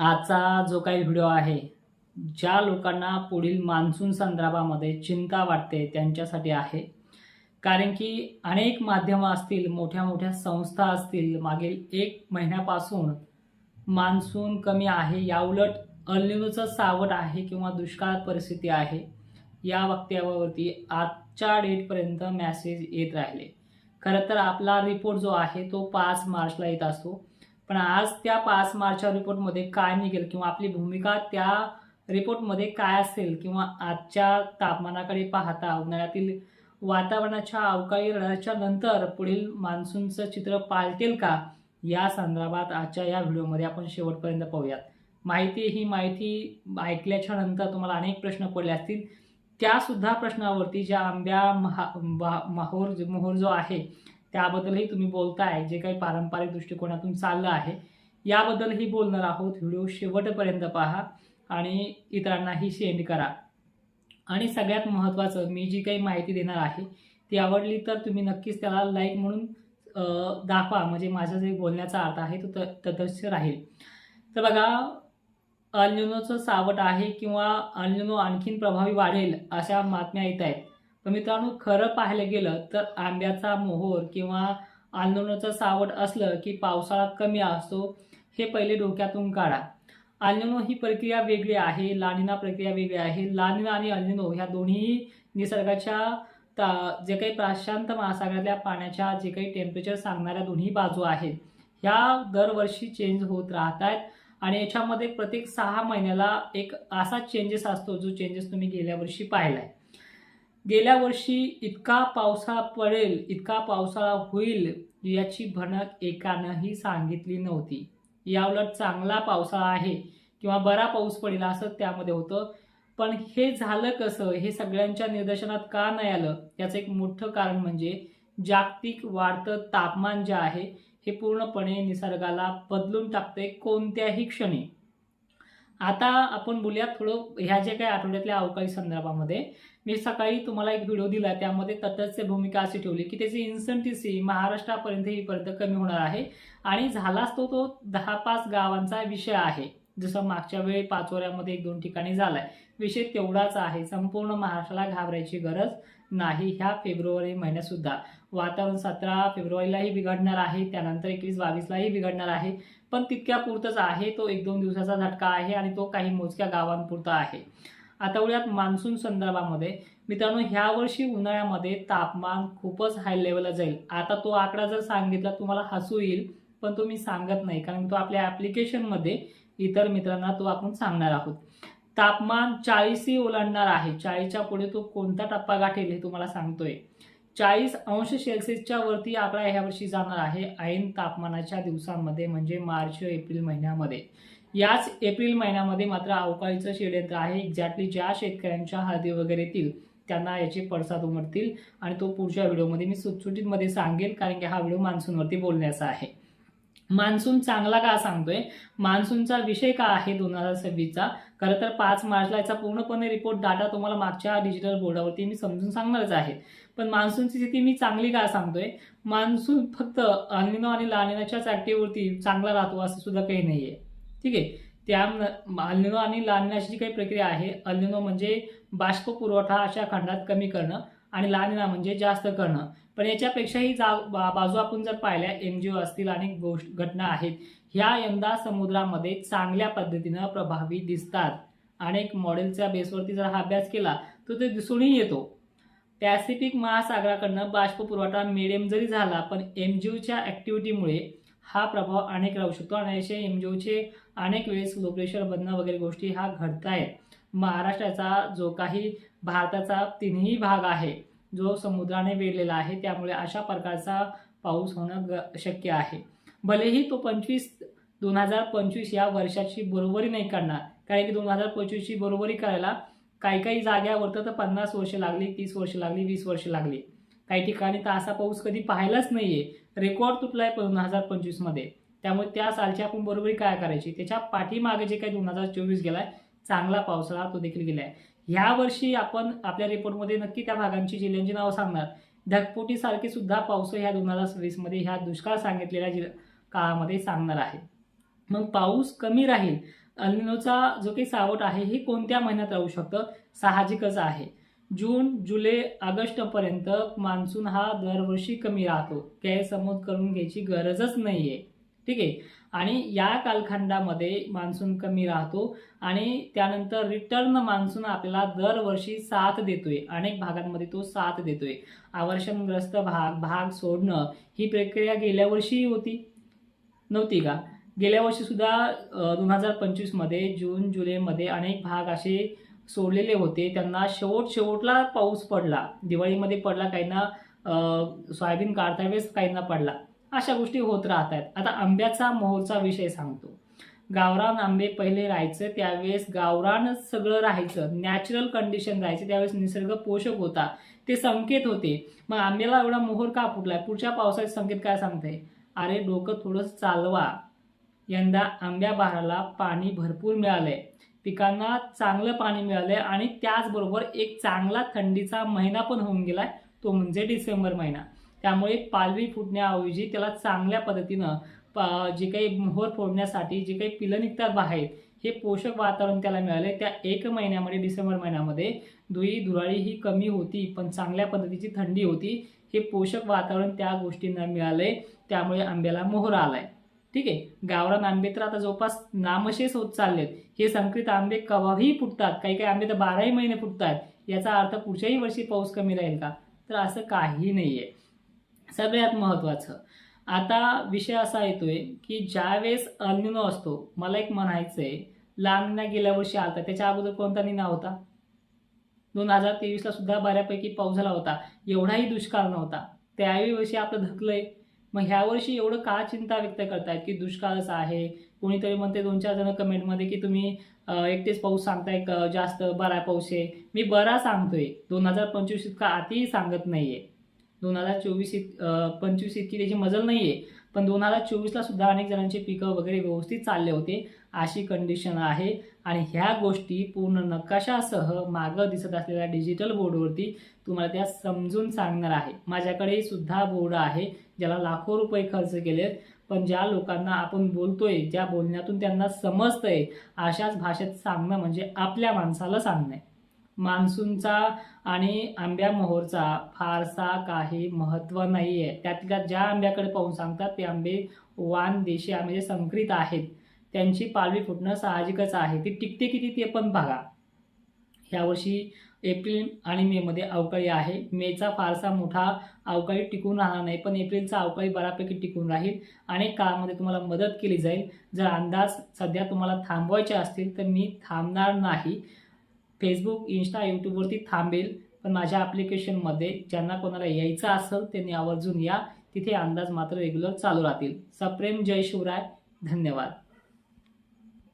आजचा जो काही व्हिडिओ आहे, ज्या लोकांना पुढील मान्सून संदर्भामध्ये चिंता वाटते त्यांच्यासाठी आहे. कारण की अनेक माध्यमं असतील, मोठ्या-मोठ्या संस्था असतील, मागील 1 महिन्यापासून मान्सून कमी आहे, याउलट अल निनोचं सावट आहे किंवा दुष्काळ परिस्थिती आहे, या वक्तव्यावरती आजच्या डेटपर्यंत मेसेज येत राहिले. खरं तर आपला रिपोर्ट जो आहे तो 5 मार्चला येत असतो. पण आज त्या 5 मार्चच्या रिपोर्टमध्ये काय निघेल किंवा आपली भूमिका त्या रिपोर्टमध्ये काय असेल किंवा आजच्या तापमानाकडे पाहता उन्हाळ्यातील वातावरणाच्या अवकाळी रहराच्या नंतर पुढील मान्सूनचं चित्र पालटेल का? या संदर्भात आजच्या या व्हिडिओमध्ये आपण शेवटपर्यंत पाहूयात. ही माहिती ऐकल्याच्या नंतर तुम्हाला अनेक प्रश्न पडले असतील. त्यासुद्धा प्रश्नावरती ज्या मोहोर जो आहे त्याबद्दलही तुम्ही बोलताय, जे काही पारंपरिक दृष्टिकोनातून चाललं आहे, याबद्दलही बोलणार आहोत. व्हिडिओ शेवटपर्यंत पहा आणि इतरांनाही सेंड करा. आणि सगळ्यात महत्त्वाचं, मी जी काही माहिती देणार आहे ती आवडली तर तुम्ही नक्कीच त्याला लाईक म्हणून दाखवा, म्हणजे माझा जे बोलण्याचा अर्थ आहे तो तटस्थ राहील. तर बघा, अल निनोचं सावट आहे किंवा अल निनो आणखीन प्रभावी वाढेल अशा बातम्या येत आहेत. पण मित्रांनो, खरं पाहायला गेलं तर आंब्याचा मोहोर किंवा अल निनोचं सावट असलं की पावसाळा कमी असतो, हे पहिले डोक्यातून काढा. अल निनो ही प्रक्रिया वेगळी आहे, ला निना प्रक्रिया वेगळी आहे. ला निना आणि अल निनो ह्या दोन्ही निसर्गाच्या जे काही प्रशांत महासागरातल्या पाण्याच्या जे काही टेम्परेचर सांगणाऱ्या दोन्ही बाजू आहेत, ह्या दरवर्षी चेंज होत राहत आहेत. आणि याच्यामध्ये प्रत्येक 6 महिन्याला एक असा चेंजेस असतो जो चेंजेस तुम्ही गेल्या वर्षी पाहिलाय. गेल्या वर्षी इतका पावसाळा पडेल, इतका पावसाळा होईल याची भनक एकानंही सांगितली नव्हती. याउलट चांगला पावसाळा आहे किंवा बरा पाऊस पडेल असं त्यामध्ये होतं. पण हे झालं कसं? हे सगळ्यांच्या निदर्शनात का नाही आलं? याचं एक मोठं कारण म्हणजे जागतिक वाढतं तापमान जे आहे हे पूर्णपणे निसर्गाला बदलून टाकते कोणत्याही क्षणी. आता आपण बोलूया थोडं ह्या जे काही आठवड्यातल्या अवकाळी संदर्भामध्ये. मी सकाळी तुम्हाला एक व्हिडिओ दिला, त्यामध्ये तटस्थ भूमिका अशी ठेवली की त्याची इन्सेंटिव्ही महाराष्ट्रापर्यंत हीपर्यंत कमी होणार आहे आणि झालाच तो 10-5 गावांचा विषय आहे. जसं मागच्या वेळी पाचोऱ्यामध्ये 1-2 ठिकाणी झालाय, विषय तेवढाच आहे. संपूर्ण महाराष्ट्राला घाबरायची गरज नाही. ह्या फेब्रुवारी महिन्यात सुद्धा वातावरण 17 फेब्रुवारीलाही बिघडणार आहे, त्यानंतर 21-22लाही बिघडणार आहे. पण तितक्या पुरतच आहे, तो 1-2 दिवसाचा झटका आहे आणि तो काही मोजक्या गावांपुरता आहे. आता उद्यात मान्सून संदर्भामध्ये मित्रांनो, ह्या वर्षी उन्हाळ्यामध्ये तापमान खूपच हाय लेवलला जाईल. आता तो आकडा जर सांगितला तुम्हाला हसू येईल, पण तो मी सांगत नाही, कारण तो आपल्या ॲप्लिकेशनमध्ये इतर मित्रांना तो आपण सांगणार आहोत. तापमान 40ही ओलांडणार आहे. 40च्या पुढे तो कोणता टप्पा गाठेल हे तुम्हाला सांगतोय. 40°C वरती आकडा ह्या वर्षी जाणार आहे ऐन तापमानाच्या दिवसांमध्ये, म्हणजे मार्च-एप्रिल महिन्यामध्ये. याच एप्रिल महिन्यामध्ये मात्र अवकाळीचं षड्यंत्र आहे. एक्झॅक्टली ज्या शेतकऱ्यांच्या हळदी वगैरे येतील त्यांना याचे पडसाद उमटतील आणि तो पुढच्या व्हिडिओमध्ये मी सुटसुटीतमध्ये सांगेल, कारण की हा व्हिडिओ मान्सूनवरती बोलण्याचा आहे. मान्सून चांगला का सांगतोय? मान्सूनचा विषय का आहे 2026चा? खरं तर 5 मार्चला याचा पूर्णपणे रिपोर्ट डाटा तुम्हाला मागच्या डिजिटल बोर्डावरती मी समजून सांगणारच आहे. पण मान्सूनची स्थिती मी चांगली का सांगतोय? मान्सून फक्त अल निनो आणि ला निनाच्याच ॲक्टिव्हिटी चांगला राहतो असं सुद्धा काही नाही आहे. ठीक आहे. त्या अल निनो आणि ला निनाची जी काही प्रक्रिया आहे, अल निनो म्हणजे बाष्प पुरवठा अशा खंडात कमी करणं आणि ला निना म्हणजे जास्त करणं. पण याच्यापेक्षाही बाजू आपण जर पाहिल्या, एनजीओ असतील, अनेक घटना आहेत, ह्या यंदा समुद्रामध्ये चांगल्या पद्धतीनं प्रभावी दिसतात. अनेक मॉडेलच्या बेसवरती जर हा अभ्यास केला तर ते दिसूनही येतो. पॅसिफिक महासागराकडनं बाष्प पुरवठा मिडियम जरी झाला, पण एमजीओच्या ॲक्टिव्हिटीमुळे हा प्रभाव अनेक राहू शकतो आणि असे एमजीओचे अनेक वेळेस लो प्रेशर बनणं वगैरे गोष्टी ह्या घडतायत. महाराष्ट्राचा जो काही भारताचा 3ही भाग आहे जो समुद्राने वेढलेला आहे, त्यामुळे अशा प्रकारचा पाऊस होणं शक्य आहे. भलेही तो 2025 या वर्षाची बरोबरी नाही करणार, कारण की 2025ची बरोबरी करायला काही जाग्यावर तर 50 वर्ष लागली, 30 वर्ष लागली, 20 वर्ष लागली. काही ठिकाणी तर असा पाऊस कधी पाहिलाच नाहीये. रेकॉर्ड तुटलाय 2025मध्ये. त्यामुळे त्या सालची आपण बरोबरी काय करायची? त्याच्या पाठीमागे जे काही 2024 गेलाय चांगला पावसाळा, तो देखील गेलाय. ह्या वर्षी आपण आपल्या रिपोर्टमध्ये नक्की त्या भागांची जिल्ह्यांची नावं सांगणार. ढगफुटीसारखे सुद्धा पाऊस ह्या 2026मध्ये ह्या दुष्काळ सांगितलेल्या काळामध्ये सांगणार आहे. मग पाऊस कमी राहील अल निनोचा जो काही सावट आहे हे कोणत्या महिन्यात राहू शकतं, साहजिकच आहे. जून, जुलै, ऑगस्टपर्यंत मान्सून हा दरवर्षी कमी राहतो. गैरसमज करून घ्यायची गरजच नाहीये. ठीक आहे. आणि या कालखंडामध्ये मान्सून कमी राहतो आणि त्यानंतर रिटर्न मान्सून आपल्याला दरवर्षी साथ देतोय. अनेक भागांमध्ये तो साथ देतोय. अवर्षणग्रस्त भाग सोडणं ही प्रक्रिया गेल्या वर्षी होती, नव्हती का? गेल्या वर्षी सुद्धा 2025 मध्ये जून जुलैमध्ये अनेक भाग असे सोडलेले होते. त्यांना शेवटला पाऊस पडला. दिवाळीमध्ये पडला, काहींना सोयाबीन काढता वेळेस काहींना पडला. अशा गोष्टी होत राहतात. आता आंब्याचा मोहरचा विषय सांगतो. गावरान आंबे पहिले राहायचं, त्यावेळेस गावरान सगळं राहायचं, नॅचरल कंडिशन राहायची, त्यावेळेस निसर्ग पोषक होता, ते संकेत होते. मग आंब्याला एवढा मोहर का फुटलाय? पुढच्या पावसाचे संकेत काय सांगते? अरे डोकं थोडंसं चालवा, यंदा आंब्या बहाराला पाणी भरपूर मिळालंय, पिकांना चांगलं पाणी मिळालंय आणि त्याचबरोबर एक चांगला थंडीचा महिना पण होऊन गेलाय, तो म्हणजे डिसेंबर महिना. त्यामुळे पालवी फुटण्याऐवजी त्याला चांगल्या पद्धतीनं जे काही मोहर फोडण्यासाठी जे काही पिलं निघतात बाहेर, हे पोषक वातावरण त्याला मिळाले. त्या एक महिन्यामध्ये, डिसेंबर महिन्यामध्ये धुळी धुराळी ही कमी होती, पण चांगल्या पद्धतीची थंडी होती. हे पोषक वातावरण त्या गोष्टींना मिळालंय, त्यामुळे आंब्याला मोहर आलाय. ठीक आहे. गावरान आंबे तर आता जवळपास नामशेष होत चाललेत. हे संकरित आंबे केव्हाही फुटतात, काही काही आंबे तर 12ही महिने फुटतात. याचा अर्थ पुढच्याही वर्षी पाऊस कमी राहील का? तर असं काही नाहीये. सगळ्यात महत्त्वाचं आता विषय असा येतोय की ज्यावेळेस अल निनो असतो, मला एक म्हणायचंय, लाल निना गेल्या वर्षी आलता, त्याच्या अगोदर कोणता निना होता? 2023ला सुद्धा बऱ्यापैकी पाऊस झाला होता, एवढाही दुष्काळ नव्हता. त्याही वर्षी आपलं धकलंय. मग ह्या वर्षी एवढं का चिंता व्यक्त करतायत की दुष्काळच आहे? कोणीतरी म्हणते, 2-4 जण कमेंटमध्ये की तुम्ही एकटेच पाऊस सांगताय, जास्त बरा पाऊस आहे. मी बरा सांगतोय, 2025 इतका अतिही सांगत नाहीये. 2024-25 इतकी त्याची मजल नाहीये, पण 2024ला सुद्धा अनेक जणांचे पिकं वगैरे व्यवस्थित चालले होते, अशी कंडिशन आहे. आणि ह्या गोष्टी पूर्ण नकाशासह मागं दिसत असलेल्या डिजिटल बोर्डवरती तुम्हाला त्या समजून सांगणार आहे. माझ्याकडे सुद्धा बोर्ड आहे, ज्याला लाखो रुपये खर्च केलेत, पण ज्या लोकांना आपण बोलतोय, ज्या बोलण्यातून त्यांना समजतंय, अशाच भाषेत सांगणं म्हणजे आपल्या माणसाला सांगणं. मान्सूनचा आणि आंब्या मोहरचा फारसा काही महत्त्व नाहीये. त्यातल्या ज्या आंब्याकडे पाहून सांगतात ते आंबे वान देशी म्हणजे संकरित आहेत. त्यांची पालवी फुटणं साहजिकच आहे. ती टिकते किती ते पण बघा. यावर्षी एप्रिल आणि मेमध्ये अवकाळी आहे. मेचा फारसा मोठा अवकाळी टिकून राहणार नाही, पण एप्रिलचा अवकाळी बऱ्यापैकी टिकून राहील. अनेक काळामध्ये तुम्हाला मदत केली जाईल. जर अंदाज सध्या तुम्हाला थांबवायचे असतील तर मी थांबणार नाही. फेसबुक, इंस्टा, यूट्यूबवरती थांबेल, पण माझ्या ॲप्लिकेशनमध्ये ज्यांना कोणाला यायचं असेल त्यांनी आवर्जून या. तिथे अंदाज मात्र रेग्युलर चालू राहतील. सप्रेम जय शिवराय. धन्यवाद.